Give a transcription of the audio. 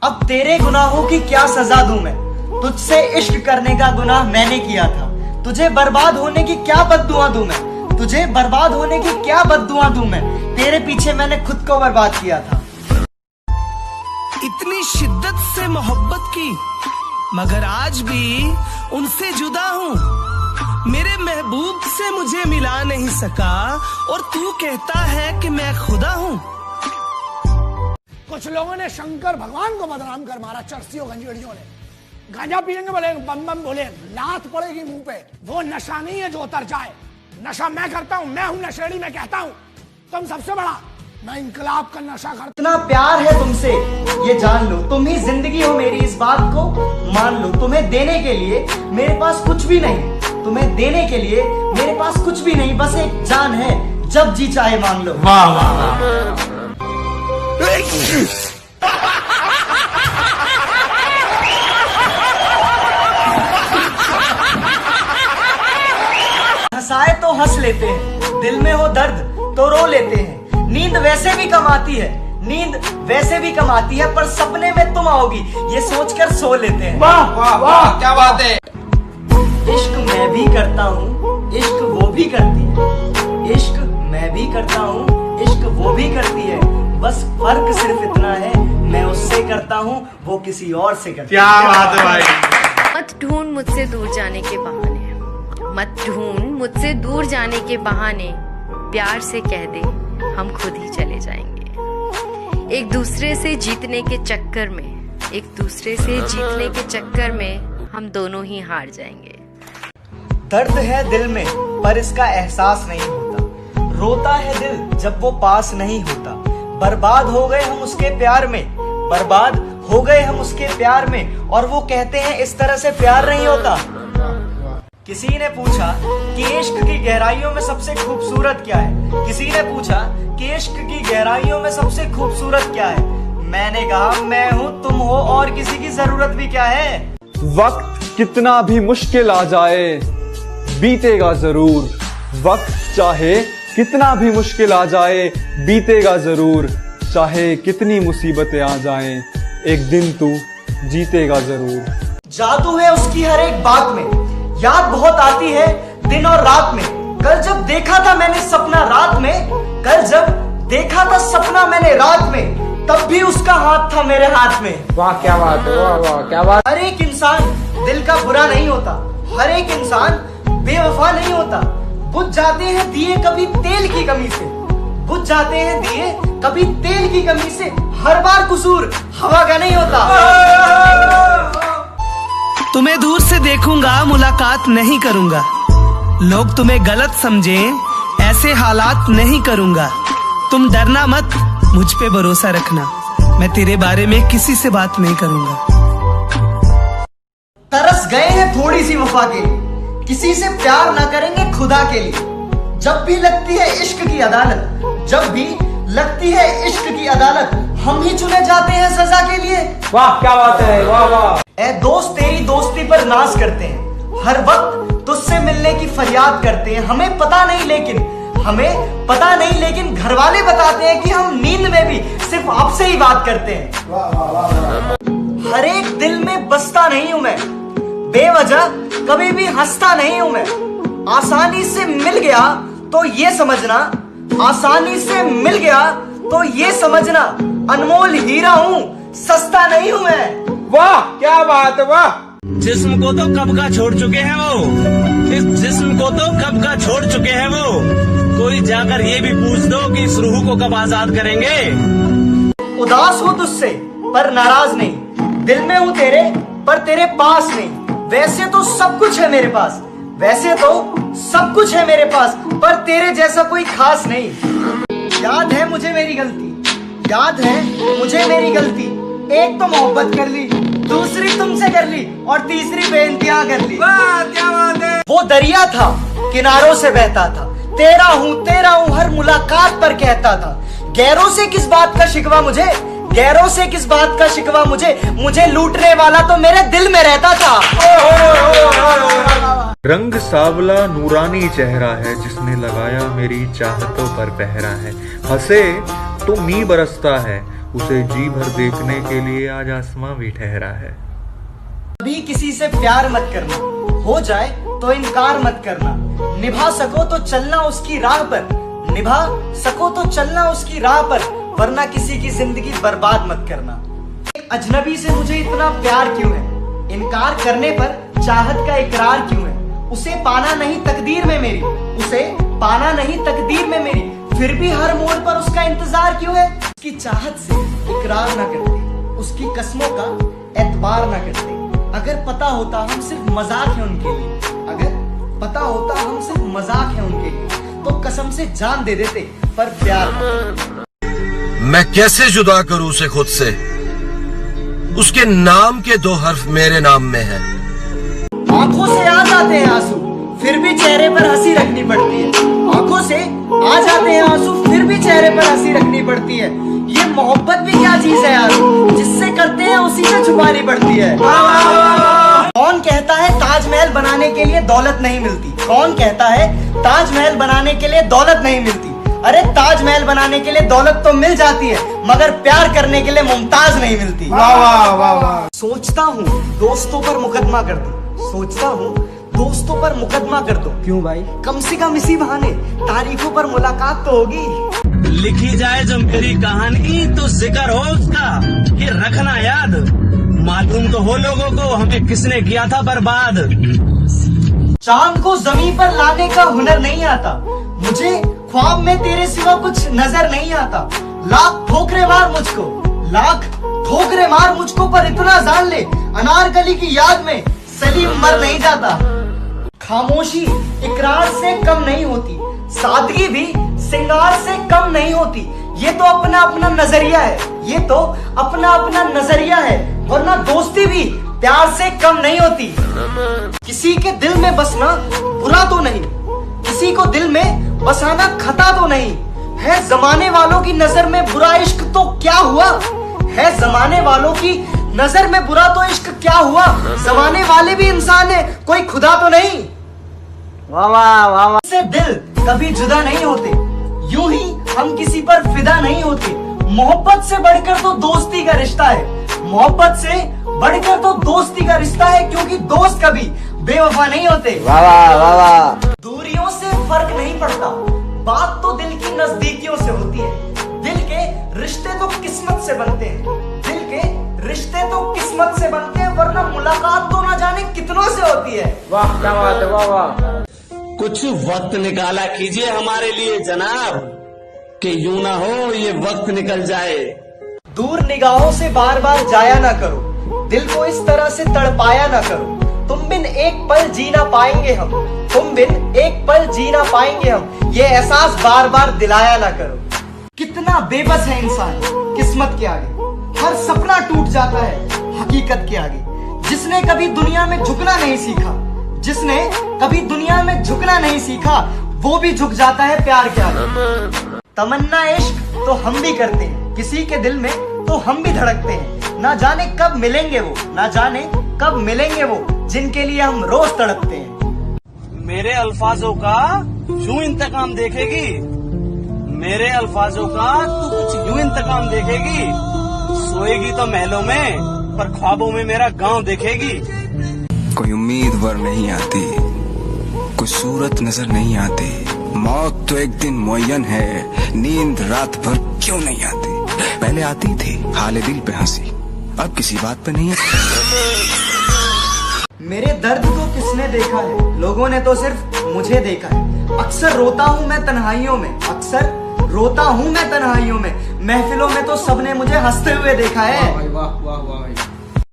अब तेरे गुनाहों की क्या सजा दूं मैं? तुझसे इश्क करने का गुनाह मैंने किया था। तुझे बर्बाद होने की क्या बद्दुआ दूं मैं? तुझे बर्बाद होने की क्या बद्दुआ दूं मैं? तेरे पीछे मैंने खुद को बर्बाद किया था। इतनी शिद्दत से मोहब्बत की, मगर आज भी उनसे जुदा हूँ। मेरे महबूब से मुझे मिला नहीं सका और तू कहता है कि मैं खुदा हूँ। कुछ लोगों ने शंकर भगवान को बदनाम कर मारा, चरसियों गंजेड़ियों ने। गांजा पियेंगे बोले, बम बम बोले, लात पड़ेगी मुंह पे। वो नशा नहीं है जो उतर जाए। नशा मैं करता हूँ, मैं हूँ नशेड़ी। मैं कहता हूँ तुम सबसे बड़ा, मैं इंकलाब का नशा करता। इतना प्यार है तुमसे ये जान लो, तुम ही जिंदगी हो मेरी, इस बात को मान लो। तुम्हें देने के लिए मेरे पास कुछ भी नहीं, तुम्हें देने के लिए मेरे पास कुछ भी नहीं, बस एक जान है, जब जी चाहे मांग लो। वाह वाह वाह। हंसाए तो हंस लेते हैं, दिल में हो दर्द तो रो लेते हैं। नींद वैसे भी कम आती है, नींद वैसे भी कम आती है, पर सपने में तुम आओगी ये सोचकर सो लेते हैं। वाह वाह वाह, क्या बात है। इश्क मैं भी करता हूँ, इश्क वो भी करती है। इश्क मैं भी करता हूँ, इश्क वो भी करती है। बस फर्क सिर्फ इतना है, मैं उससे करता हूँ, वो किसी और से करती है। क्या बात है भाई। मत ढूंढ मुझसे दूर जाने के बहाने, मत ढूंढ मुझसे दूर जाने के बहाने। प्यार से कह दे हम खुद ही चले जाएंगे। एक दूसरे से जीतने के चक्कर में, एक दूसरे से जीतने के चक्कर में हम दोनों ही हार जाएंगे। दर्द है दिल में पर इसका एहसास नहीं होता, रोता है दिल जब वो पास नहीं होता। बर्बाद हो गए हम उसके प्यार में, बर्बाद हो गए हम उसके प्यार में, और वो कहते हैं इस तरह से प्यार नहीं होता। किसी ने पूछा कि इश्क की गहराइयों में सबसे खूबसूरत क्या है? किसी ने पूछा कि इश्क की गहराइयों में सबसे खूबसूरत क्या है? मैंने कहा मैं हूँ, तुम हो, और किसी की जरूरत भी क्या है। वक्त कितना भी मुश्किल आ जाए बीतेगा जरूर। वक्त चाहे कितना भी मुश्किल आ जाए बीतेगा जरूर। चाहे कितनी मुसीबतें आ जाएं एक दिन तू जीतेगा जरूर। जादू है उसकी हर एक बात में, याद बहुत आती है दिन और रात में। कल जब देखा था मैंने सपना रात में, कल जब देखा था सपना मैंने रात में, तब भी उसका हाथ था मेरे हाथ में। वाह क्या बात है, वाह वाह क्या बात। हर एक इंसान दिल का बुरा नहीं होता, हर एक इंसान बेवफा नहीं होता। बुझ जाते हैं दिए कभी तेल की कमी से, बुझ जाते हैं दिए कभी तेल की कमी से। हर बार कसूर हवा का नहीं होता। तुम्हें दूर से देखूंगा, मुलाकात नहीं करूंगा। लोग तुम्हें गलत समझें, ऐसे हालात नहीं करूंगा। तुम डरना मत, मुझ पे भरोसा रखना, मैं तेरे बारे में किसी से बात नहीं करूंगा। तरस गए हैं थोड़ी सी वफा के लिए, किसी से प्यार ना करेंगे खुदा के लिए। जब भी लगती है इश्क की अदालत, जब भी लगती है इश्क की अदालत, हम ही चुने जाते हैं सजा के लिए। वाह क्या बात है, वाह वाह। ए दोस्त तेरी दोस्ती पर नाज करते हैं, हर वक्त तुझसे मिलने की फरियाद करते हैं। हमें पता नहीं लेकिन घर वाले बताते हैं कि हम नींद में भी सिर्फ आपसे ही बात करते हैं। हर एक दिल में बसता नहीं हूं मैं, बेवजह कभी भी हंसता नहीं हूं मैं। आसानी से मिल गया तो ये समझना, आसानी से मिल गया तो ये समझना, अनमोल हीरा हूं, सस्ता नहीं हूं मैं। वाह क्या बात है, वाह। जिस्म को तो कब का छोड़ चुके हैं वो, इस जिस्म को तो कब का छोड़ चुके हैं वो। कोई जाकर ये भी पूछ दो कि इस रूह को कब आजाद करेंगे। उदास हूँ तुझसे पर नाराज नहीं, दिल में हूँ तेरे पर तेरे पास नहीं। वैसे तो सब कुछ है मेरे पास, वैसे तो सब कुछ है मेरे पास, पर तेरे जैसा कोई खास नहीं। याद है मुझे मेरी गलती, याद है मुझे मेरी गलती। एक तो मोहब्बत कर ली, दूसरी तुमसे कर ली, और तीसरी बेइंतहा कर ली। वाह क्या बात है। वो दरिया था किनारों से बहता था, तेरा हूँ हर मुलाकात पर कहता था। गैरों से किस बात का शिकवा मुझे, गैरों से किस बात का शिकवा मुझे लूटने वाला तो मेरे दिल में रहता था। रंग सावला नूरानी चेहरा है जिसने लगाया मेरी चाहतों पर पहरा है। हंसे तो मी बरसता है उसे जी भर देखने के लिए आज आसमां भी ठहरा है। कभी किसी से प्यार मत करना, हो जाए तो इनकार मत करना। निभा सको तो चलना उसकी राह पर, निभा सको तो चलना उसकी राह पर, वरना किसी की जिंदगी बर्बाद मत करना। एक अजनबी से मुझे इतना प्यार क्यों है, इनकार करने पर चाहत का इकरार क्यों है। उसे पाना नहीं तकदीर में मेरी, उसे पाना नहीं तकदीर में मेरी, फिर भी हर मोड़ पर उसका इंतजार क्यों है। उसकी चाहत से इकरार ना करते, उसकी कस्मों का एतबार ना करते। अगर पता होता हम सिर्फ मजाक है उनके लिए, अगर पता होता हम सिर्फ मजाक है उनके लिए, तो कसम से जान दे देते, पर प्यार मैं कैसे जुदा करूं उसे खुद से, उसके नाम के 2 हर्फ मेरे नाम में है। आंखों से आ जाते हैं आंसू, फिर भी चेहरे पर हंसी रखनी पड़ती है। आंखों से आ जाते हैं आंसू, फिर भी चेहरे पर हंसी रखनी पड़ती है। ये मोहब्बत भी क्या चीज है यार, जिससे करते हैं उसी से छुपानी पड़ती है। कौन कहता है ताजमहल बनाने के लिए दौलत नहीं मिलती, कौन कहता है ताजमहल बनाने के लिए दौलत नहीं मिलती। अरे ताजमहल बनाने के लिए दौलत तो मिल जाती है, मगर प्यार करने के लिए मुमताज नहीं मिलती। वाह वाह वाह वाह। सोचता हूँ दोस्तों पर मुकदमा कर दूं, सोचता हूँ दोस्तों पर मुकदमा कर दो। क्यों भाई? कम से कम इसी बहाने तारीखों पर मुलाकात तो होगी। लिखी जाए जब मेरी कहानी तो जिक्र हो उसका, ये रखना याद। मालूम तो हो लोगों को हमें किसने किया था बर्बाद। चांद को जमीन पर लाने का हुनर नहीं आता, मुझे ख्वाब में तेरे सिवा कुछ नजर नहीं आता। लाख ठोकरे मार मुझको, लाख ठोकरे मार मुझको, पर इतना जान ले अनारकली की याद में सलीम मर नहीं जाता। खामोशी इकरार से कम नहीं होती, सादगी भी सिंगार से कम नहीं होती। ये तो अपना अपना नजरिया है, ये तो अपना अपना नजरिया है, वरना दोस्ती भी प्यार से कम नहीं होती। किसी के दिल में बसना बुरा तो नहीं, किसी को दिल में बसाना खता तो नहीं है। जमाने वालों की नजर में बुरा इश्क तो क्या हुआ है, जमाने वालों की नजर में बुरा तो इश्क क्या हुआ। जमाने वाले भी इंसान है, कोई खुदा तो नहीं। वाह वाह वाह वाह। से दिल कभी जुदा नहीं होते, यूं ही हम किसी पर फिदा नहीं होते। मोहब्बत से बढ़कर तो दोस्ती का रिश्ता है, मोहब्बत से बढ़कर तो दोस्ती का रिश्ता है, क्योंकि दोस्त कभी बेवफा नहीं होते। वाह वाह वाह वाह। दूरियों से फर्क नहीं पड़ता, बात तो दिल की नजदीकियों से होती है। दिल के रिश्ते तो किस्मत से बनते हैं, दिल के रिश्ते तो किस्मत से बनते हैं, वरना मुलाकात तो ना जाने कितनों से होती है। वाह क्या बात है, वाह वाह। कुछ वक्त निकाला कीजिए हमारे लिए जनाब, कि यूं ना हो ये वक्त निकल जाए। दूर निगाहों से बार बार जाया ना करो, दिल को इस तरह से तड़पाया ना करो। तुम बिन एक पल जी ना पाएंगे हम, तुम बिन एक पल जी ना पाएंगे हम, ये एहसास बार बार दिलाया ना करो। कितना बेबस है इंसान किस्मत के आगे, हर सपना टूट जाता है हकीकत के आगे। जिसने कभी दुनिया में झुकना नहीं सीखा, जिसने कभी दुनिया में झुकना नहीं सीखा, वो भी झुक जाता है प्यार के आगे। तमन्ना इश्क तो हम भी करते हैं, किसी के दिल में तो हम भी धड़कते हैं। ना जाने कब मिलेंगे वो, ना जाने कब मिलेंगे वो, जिनके लिए हम रोज तड़पते हैं। मेरे अल्फाजों का यूं इंतकाम देखेगी, मेरे अल्फाजों का तू कुछ यूं इंतकाम देखेगी। सोएगी तो महलों में, पर ख्वाबों में मेरा गांव देखेगी। कोई उम्मीद वर नहीं आती, कोई सूरत नजर नहीं आती। मौत तो एक दिन मुअय्यन है, नींद रात भर क्यों नहीं आती। पहले आती थी हाले दिल पे हंसी, अब किसी बात पे नहीं है। मेरे दर्द को किसने देखा है, लोगों ने तो सिर्फ मुझे देखा है। अक्सर रोता हूँ मैं तन्हाइयों में, अक्सर रोता हूँ मैं तन्हाइयों में। महफिलों में तो सबने मुझे हंसते हुए देखा है। वाह वाह वाह।